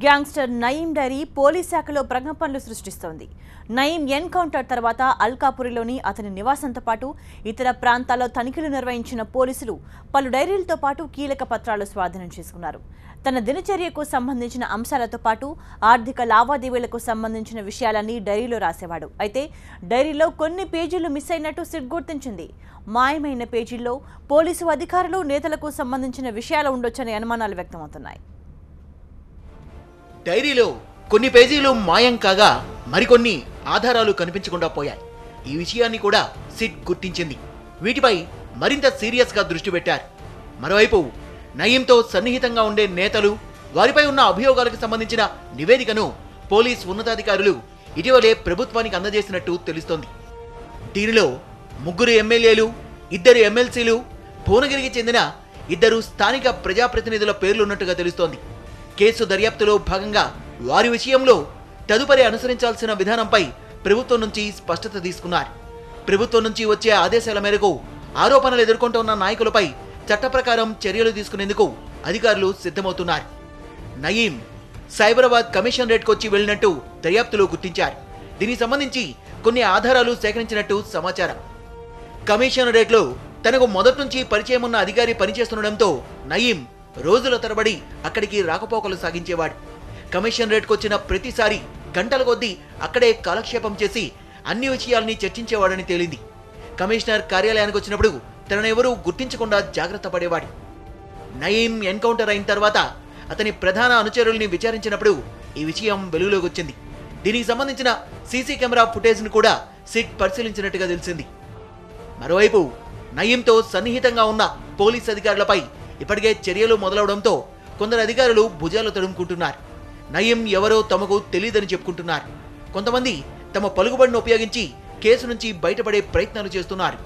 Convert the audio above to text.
Gangster Nayeem diary police శాఖలో ప్రకంపనలు సృష్టిస్తోంది. నయీం ఎన్కౌంటర్ తర్వాత అల్కాపురిలోని అతని నివాసంతో పాటు ఇతర ప్రాంతాల్లో తనిఖీలు నిర్వహించిన పోలీసులు పలు డైరీలతో పాటు కీలక పత్రాలు స్వాధీనం చేసుకున్నారు. తన దినచర్యకు సంబంధించిన అంశాలతో పాటు ఆర్థిక లావాదేవీలకు సంబంధించిన విషయాలన్నీ డైరీలో రాసేవాడు. అయితే డైరీలో కొన్ని పేజీలు మిస్ అయినట్టు సిట్ గుర్తించింది. మాయమైన పేజీల్లో పోలీసు అధికారులు నేతలకు సంబంధించిన విషయాలు ఉండొచ్చనే అనుమానాలు వ్యక్తమవుతున్నాయి. డైరీలో కొన్ని పేజీలు మాయం కాగా మరికొన్ని ఆధారాలు కనిపించకుండా పోయాయి. ఈ విషయాన్ని కూడా సిట్ గుర్తించింది. వీటిపై మరింత సీరియస్ గా దృష్టి పెట్టారు. మరోవైపు నయీంతో సన్నిహితంగా ఉండే నేతలు, వారిపై ఉన్న అభియోగాలకు సంబంధించిన నివేదికను పోలీస్ ఉన్నతాధికారులు ఇటీవలే ప్రభుత్వానికి అందజేసినట్టు తెలుస్తోంది. దీనిలో 3 ఎమ్మెల్యేలు, 2 ఎమ్మెల్సీలు, భువనగిరికి చెందిన 2 స్థానిక ప్రజాప్రతినిధుల పేర్లున్నట్టుగా తెలుస్తోంది. కేసు దర్యాప్తులో భాగంగా వారి విషయంలో తదుపరి అనుసరించాల్సిన విధానంపై ప్రభుత్వం నుంచి స్పష్టత తీసుకున్నారు. ప్రభుత్వం నుంచి వచ్చే ఆదేశాల మేరకు ఆరోపణలు ఎదుర్కొంటున్న నాయకులపై చట్ట ప్రకారం చర్యలు తీసుకునేందుకు అధికారులు సిద్ధమవుతున్నారు. నయీం సైబరాబాద్ కమిషనరేట్కొచ్చి వెళ్లినట్టు దర్యాప్తులో గుర్తించారు. దీనికి సంబంధించి కొన్ని ఆధారాలు సేకరించినట్టు సమాచారం. కమిషనరేట్లో తనకు మొదటి నుంచి పరిచయం ఉన్న అధికారి పనిచేస్తుండటంతో నయీం రోజుల తరబడి అక్కడికి రాకపోకలు సాగించేవాడు. కమిషనరేట్కొచ్చిన ప్రతిసారి గంటల కొద్దీ అక్కడే కాలక్షేపం చేసి అన్ని విషయాల్ని చర్చించేవాడని తేలింది. కమిషనర్ కార్యాలయానికి వచ్చినప్పుడు తననెవరూ గుర్తించకుండా జాగ్రత్త పడేవాడు. నయీం ఎన్కౌంటర్ అయిన తర్వాత అతని ప్రధాన అనుచరుల్ని విచారించినప్పుడు ఈ విషయం వెలుగులోకి వచ్చింది. దీనికి సంబంధించిన సీసీ కెమెరా ఫుటేజ్ను కూడా సిట్ పరిశీలించినట్టుగా తెలిసింది. మరోవైపు నయీంతో సన్నిహితంగా ఉన్న పోలీస్ అధికారులపై ఇప్పటికే చర్యలు మొదలవడంతో కొందరు అధికారులు భుజాలు తడుముకుంటున్నారు. నయీం ఎవరో తమకు తెలియదని చెప్పుకుంటున్నారు. కొంతమంది తమ పలుకుబడిని ఉపయోగించి కేసు నుంచి బయటపడే ప్రయత్నాలు చేస్తున్నారు.